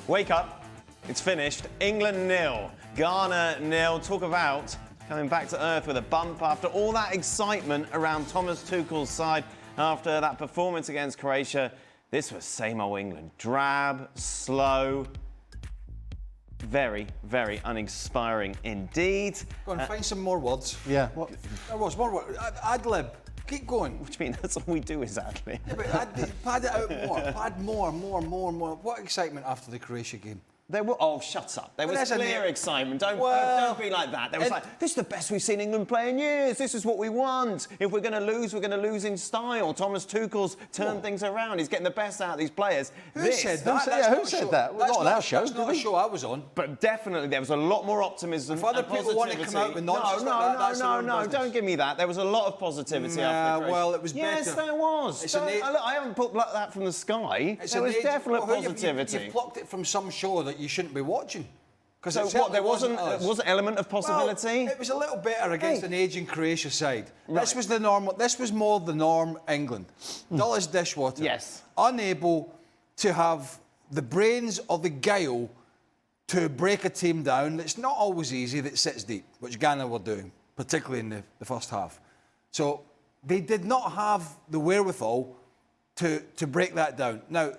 Wake up, it's finished. England 0, Ghana 0. Talk about coming back to earth with a bump after all that excitement around Thomas Tuchel's side after that performance against Croatia. This was same old England. Drab, slow, very, very uninspiring indeed. Go on, find some more words. Yeah. What? There was more words. Ad-lib. Keep going. What do you mean? That's all we do is adlib. Yeah, but pad it out more. Pad more. What excitement after the Croatia game? There were, oh, shut up. There was clear excitement. Don't be like that. There was this is the best we've seen England play in years. This is what we want. If we're going to lose, we're going to lose in style. Thomas Tuchel's turned things around. He's getting the best out of these players. Who said that? Who said that? Not on our show. That's not a show I was on. But definitely there was a lot more optimism. If other people want to come out with nonsense no, don't give me that. There was a lot of positivity after the well, it was better. Yes, there was. I haven't put that from the sky. There was definite positivity. You've plucked it from some show that you shouldn't be watching. So what? There wasn't an element of possibility. Well, it was a little better against an ageing Croatia side. Right. This was the norm. This was more the norm. England, dull as dishwater. Yes. Unable to have the brains or the guile to break a team down. It's not always easy. That sits deep, which Ghana were doing, particularly in the first half. So they did not have the wherewithal to break that down. Now,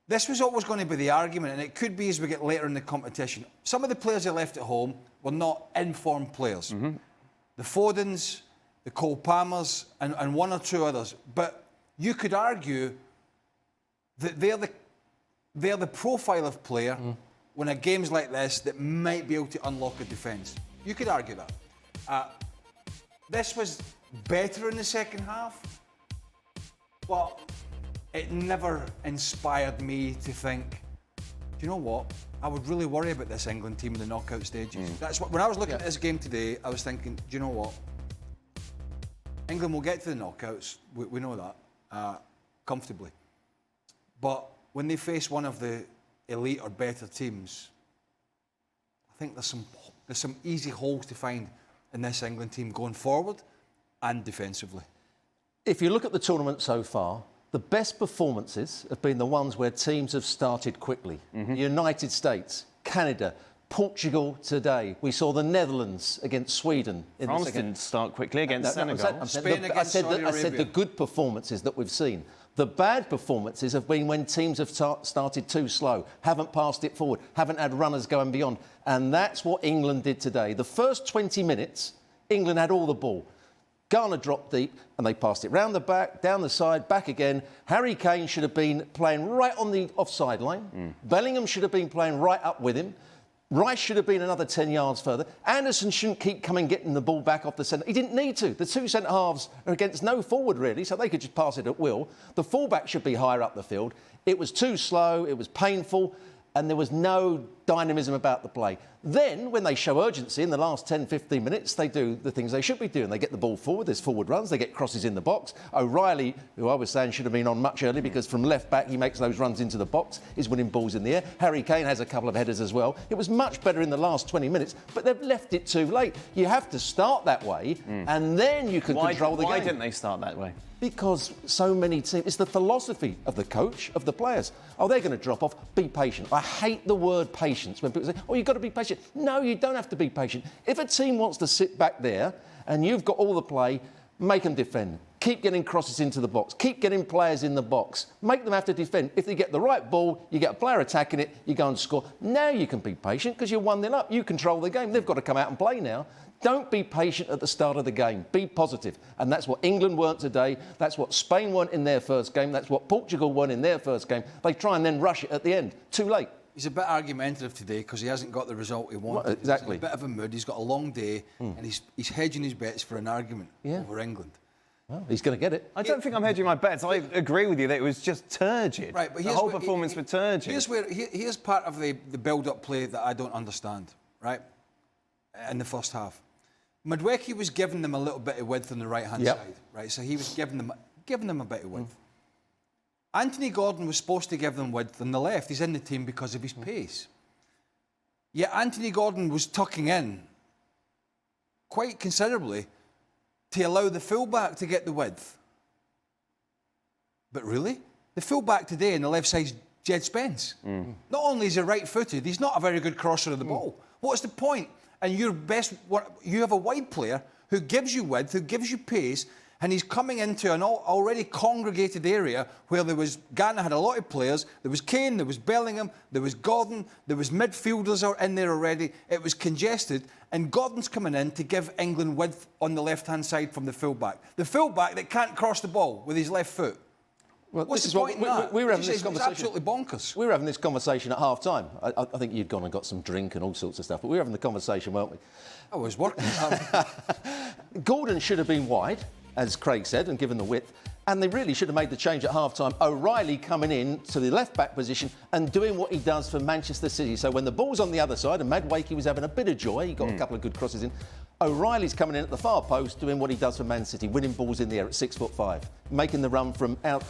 this was always going to be the argument, and it could be as we get later in the competition. Some of the players they left at home were not informed players. Mm-hmm. The Fodens, the Cole Palmers, and one or two others. But you could argue that they're the profile of player when a game's like this that might be able to unlock a defence. You could argue that. This was better in the second half, but it never inspired me to think, do you know what? I would really worry about this England team in the knockout stages. That's what. When I was looking at this game today, I was thinking, do you know what? England will get to the knockouts. We know that comfortably. But when they face one of the elite or better teams, I think there's some easy holes to find in this England team going forward and defensively. If you look at the tournament so far, the best performances have been the ones where teams have started quickly. Mm-hmm. United States, Canada, Portugal today. We saw the Netherlands against Sweden. France didn't start quickly against Senegal. Spain against Saudi Arabia. I said the good performances that we've seen. The bad performances have been when teams have started too slow, haven't passed it forward, haven't had runners going beyond. And that's what England did today. The first 20 minutes, England had all the ball. Ghana dropped deep and they passed it round the back, down the side, back again. Harry Kane should have been playing right on the offside line. Bellingham should have been playing right up with him. Rice should have been another 10 yards further. Anderson shouldn't keep getting the ball back off the centre. He didn't need to. The two centre-halves are against no forward, really, so they could just pass it at will. The full-back should be higher up the field. It was too slow, it was painful, and there was no dynamism about the play. Then, when they show urgency in the last 10, 15 minutes, they do the things they should be doing. They get the ball forward, there's forward runs, they get crosses in the box. O'Reilly, who I was saying should have been on much earlier because from left back he makes those runs into the box, is winning balls in the air. Harry Kane has a couple of headers as well. It was much better in the last 20 minutes, but they've left it too late. You have to start that way, and then you can control the game. Why didn't they start that way? Because so many teams, it's the philosophy of the coach, of the players. Oh, they're going to drop off. Be patient. I hate the word patience when people say, oh, you've got to be patient. No, you don't have to be patient. If a team wants to sit back there and you've got all the play, make them defend. Keep getting crosses into the box. Keep getting players in the box. Make them have to defend. If they get the right ball, you get a player attacking it, you go and score. Now you can be patient because you're 1-0 up. You control the game. They've got to come out and play now. Don't be patient at the start of the game. Be positive. And that's what England weren't today. That's what Spain weren't in their first game. That's what Portugal weren't in their first game. They try and then rush it at the end. Too late. He's a bit argumentative today because he hasn't got the result he wanted. Well, exactly. He's in a bit of a mood. He's got a long day and he's hedging his bets for an argument over England. Well, he's going to get it. I don't think I'm hedging my bets. I agree with you that it was just turgid. Right, but the whole performance was turgid. Here's part of the build-up play that I don't understand, right, in the first half. Madueke was giving them a little bit of width on the right-hand side, right? So he was giving them a bit of width. Anthony Gordon was supposed to give them width on the left. He's in the team because of his pace. Yet Anthony Gordon was tucking in quite considerably to allow the fullback to get the width. But really, the fullback today on the left side is Jed Spence. Not only is he right-footed, he's not a very good crosser of the ball. What's the point? And you have a wide player who gives you width, who gives you pace, and he's coming into an already congregated area where Ghana had a lot of players. There was Kane, there was Bellingham, there was Gordon, there was midfielders in there already. It was congested, and Gordon's coming in to give England width on the left-hand side from the full-back. The full-back that can't cross the ball with his left foot. Well, What's the point in that? We were having this conversation. It's absolutely bonkers. We were having this conversation at half-time. I think you'd gone and got some drink and all sorts of stuff, but we were having the conversation, weren't we? I was working. Gordon should have been wide, as Craig said, and given the width, and they really should have made the change at half-time. O'Reilly coming in to the left-back position and doing what he does for Manchester City. So when the ball's on the other side, and Madueke was having a bit of joy, he got a couple of good crosses in, O'Reilly's coming in at the far post doing what he does for Man City, winning balls in the air at 6'5", making the run from out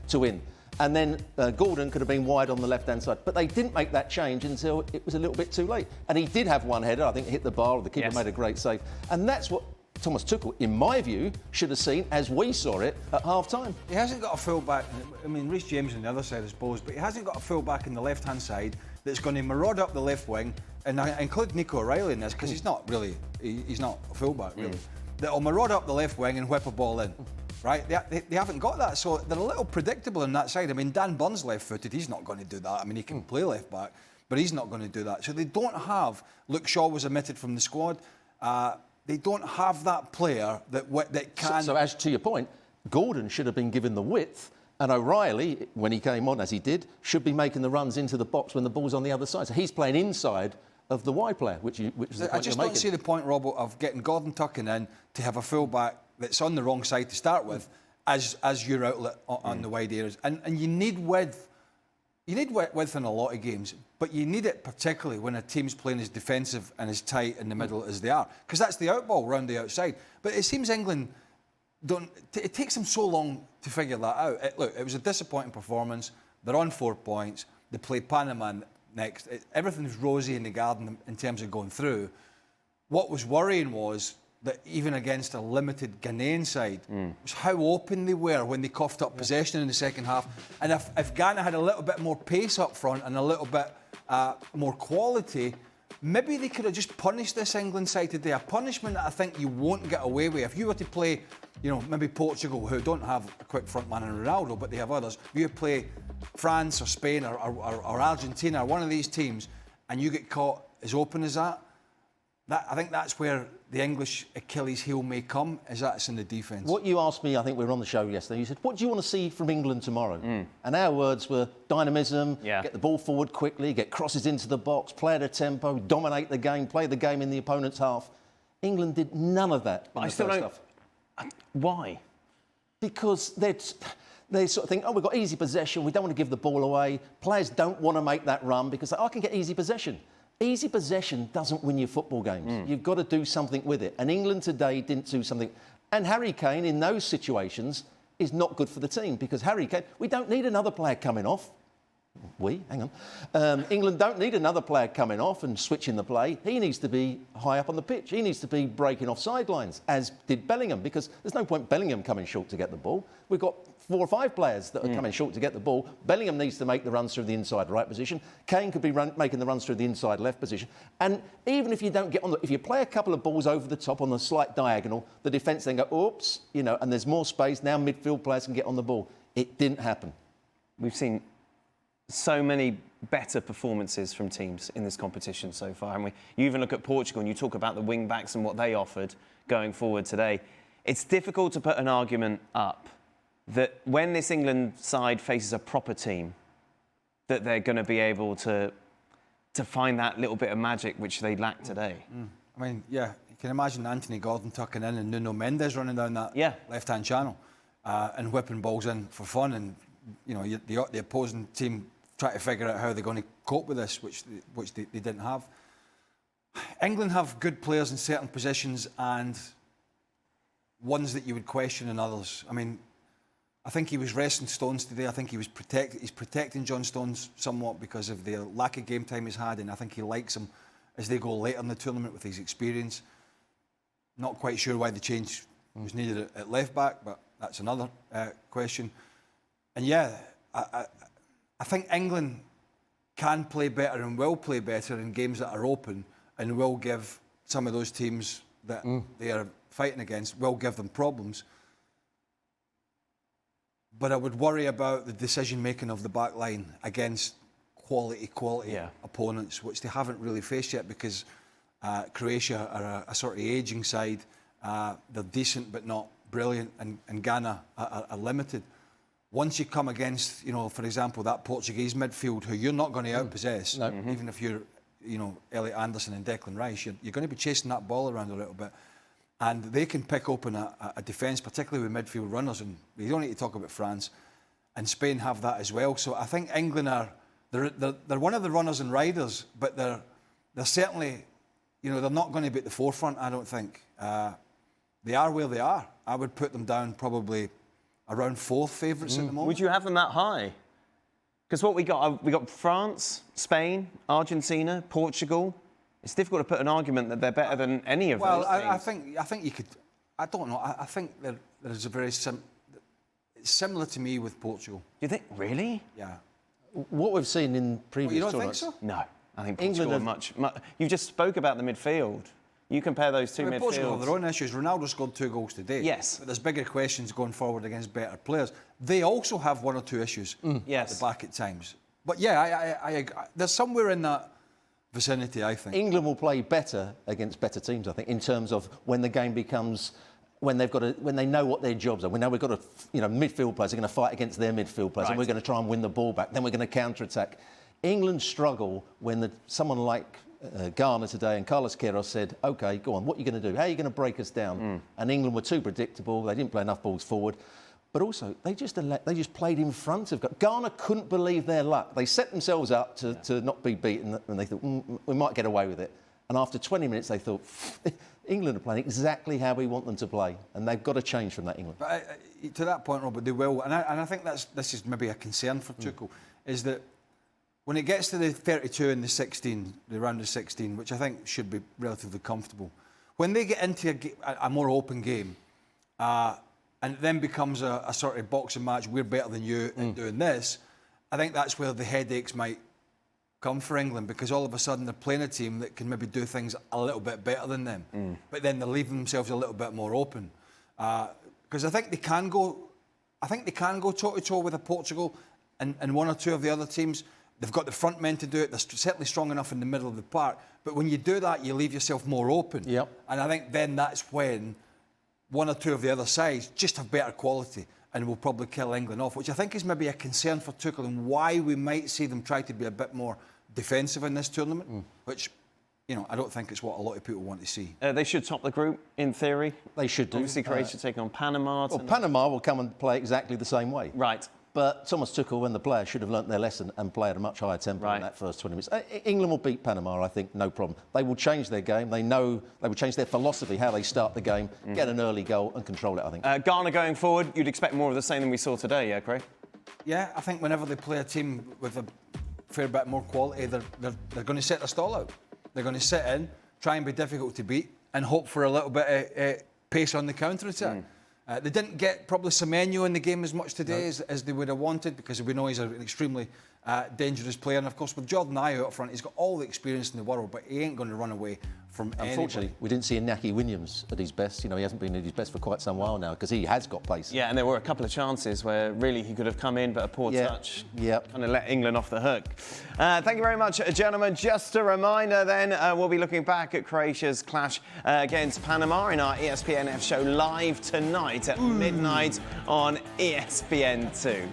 to in. And then Gordon could have been wide on the left-hand side. But they didn't make that change until it was a little bit too late. And he did have one header, I think, hit the bar, or the keeper made a great save. And that's what Thomas Tuchel, in my view, should have seen as we saw it at half-time. He hasn't got a full-back. I mean, Reece James on the other side, I suppose, but he hasn't got a full-back on the left-hand side that's going to maraud up the left wing, and I include Nico O'Reilly in this because he's not a full-back, really. That'll maraud up the left wing and whip a ball in. Right? They haven't got that, so they're a little predictable on that side. I mean, Dan Burns left-footed, he's not going to do that. I mean, he can play left-back, but he's not going to do that. So they don't have... Luke Shaw was omitted from the squad. They don't have that player that can... So as to your point, Gordon should have been given the width, and O'Reilly, when he came on, as he did, should be making the runs into the box when the ball's on the other side. So he's playing inside of the wide player, which is the point you're making. I just don't see the point, Robbo, of getting Gordon tucking in to have a full-back that's on the wrong side to start with as your outlet on the wide areas. And you need width. You need width in a lot of games, but you need it particularly when a team's playing as defensive and as tight in the middle as they are, because that's the outball round the outside. But it seems England don't... It takes them so long to figure that out. Look, it was a disappointing performance. They're on 4 points. They play Panama next. Everything's rosy in the garden in terms of going through. What was worrying was that even against a limited Ghanaian side, was how open they were when they coughed up possession in the second half. And if Ghana had a little bit more pace up front and a little bit more quality, maybe they could have just punished this England side today. A punishment that I think you won't get away with. If you were to play, maybe Portugal, who don't have a quick front man in Ronaldo, but they have others. If you play France or Spain or Argentina or one of these teams, and you get caught as open as that, I think that's where the English Achilles heel may come, is that's in the defence. What you asked me, I think we were on the show yesterday, you said, what do you want to see from England tomorrow? And our words were dynamism, get the ball forward quickly, get crosses into the box, play at a tempo, dominate the game, play the game in the opponent's half. England did none of that in the first half. Why? Because they sort of think, we've got easy possession, we don't want to give the ball away. Players don't want to make that run because I can get easy possession. Easy possession doesn't win you football games. You've got to do something with it. And England today didn't do something. And Harry Kane, in those situations, is not good for the team because Harry Kane, we don't need another player coming off. Hang on. England don't need another player coming off and switching the play. He needs to be high up on the pitch. He needs to be breaking off sidelines, as did Bellingham, because there's no point Bellingham coming short to get the ball. We've got 4 or 5 players that are coming short to get the ball. Bellingham needs to make the runs through the inside right position. Kane could be making the runs through the inside left position. And even if you don't get on if you play a couple of balls over the top on the slight diagonal, the defence then go, oops, and there's more space. Now midfield players can get on the ball. It didn't happen. We've seen so many better performances from teams in this competition so far, haven't we? You even look at Portugal and you talk about the wing-backs and what they offered going forward today. It's difficult to put an argument up that when this England side faces a proper team, that they're going to be able to find that little bit of magic which they lacked today. I mean, you can imagine Anthony Gordon tucking in and Nuno Mendes running down that left-hand channel and whipping balls in for fun, and the opposing team try to figure out how they're going to cope with this, which they didn't have. England have good players in certain positions and ones that you would question in others. I mean, I think he was resting Stones today. I think he's protecting John Stones somewhat because of the lack of game time he's had, and I think he likes him as they go later in the tournament with his experience. Not quite sure why the change was needed at left back, but that's another question. And I think England can play better and will play better in games that are open, and will give some of those teams that they are fighting against, will give them problems. But I would worry about the decision-making of the back line against quality opponents, which they haven't really faced yet, because Croatia are a sort of ageing side. They're decent but not brilliant, and Ghana are limited. Once you come against, for example, that Portuguese midfield, who you're not going to outpossess, even if you're, Elliot Anderson and Declan Rice, you're going to be chasing that ball around a little bit. And they can pick open a defence, particularly with midfield runners. And we don't need to talk about France. And Spain have that as well. So I think England they're one of the runners and riders, but they're certainly, they're not going to be at the forefront, I don't think. They are where they are. I would put them down probably around fourth favourites at the moment. Would you have them that high? Because what we got France, Spain, Argentina, Portugal. It's difficult to put an argument that they're better than any of those teams. Well, I think you could. I don't know. I think there's a very it's similar to me with Portugal. Do you think? Really? Yeah. What we've seen in previous you don't tournaments... think so? No. I think Portugal are much... You just spoke about the midfield. You compare those two midfields. Portugal have their own issues. Ronaldo scored 2 goals today. Yes. But there's bigger questions going forward against better players. They also have 1 or 2 issues at the back at times. But yeah, I there's somewhere in that vicinity, I think. England will play better against better teams, I think, in terms of when the game becomes... When they know what their jobs are. We know we've got midfield players are going to fight against their midfield players, and we're going to try and win the ball back. Then we're going to counter-attack. England struggle when someone like Ghana today and Carlos Queiroz said, OK, go on, what are you going to do? How are you going to break us down? And England were too predictable. They didn't play enough balls forward. But also, they just played in front of Ghana. Couldn't believe their luck. They set themselves up to not be beaten, and they thought, we might get away with it. And after 20 minutes, they thought, England are playing exactly how we want them to play, and they've got to change from that, England. But to that point, Robert, they will. And I think this is maybe a concern for Tuchel, is that when it gets to the 32 and the round of 16, which I think should be relatively comfortable, when they get into a more open game, and it then becomes a sort of boxing match, we're better than you at doing this, I think that's where the headaches might come for England, because all of a sudden they're playing a team that can maybe do things a little bit better than them, but then they're leaving themselves a little bit more open. Because I think they can go toe-to-toe with a Portugal and 1 or 2 of the other teams. They've got the front men to do it. They're certainly strong enough in the middle of the park. But when you do that, you leave yourself more open. Yep. And I think then that's when 1 or 2 of the other sides just have better quality and will probably kill England off, which I think is maybe a concern for Tuchel, and why we might see them try to be a bit more defensive in this tournament, which, I don't think it's what a lot of people want to see. They should top the group, in theory. They should do. Obviously, Croatia take on Panama. Well, Panama will come and play exactly the same way. Right. But Thomas Tuchel and the players should have learnt their lesson and play at a much higher tempo in that first 20 minutes. England will beat Panama, I think, no problem. They will change their game. They know they will change their philosophy, how they start the game, get an early goal and control it, I think. Ghana going forward, you'd expect more of the same than we saw today, yeah, Craig? Yeah, I think whenever they play a team with a fair bit more quality, they're going to set their stall out. They're going to sit in, try and be difficult to beat, and hope for a little bit of pace on the counter-attack. They didn't get probably Semenyo in the game as much today as they would have wanted, because we know he's an extremely dangerous player. And of course, with Jordan Ayew up front, he's got all the experience in the world, but he ain't going to run away from Unfortunately, we didn't see Iñaki Williams at his best. He hasn't been at his best for quite some while now, because he has got pace. Yeah, and there were a couple of chances where really he could have come in, but a poor touch kind of let England off the hook. Thank you very much, gentlemen. Just a reminder then, we'll be looking back at Croatia's clash against Panama in our ESPN FC show live tonight at midnight on ESPN 2.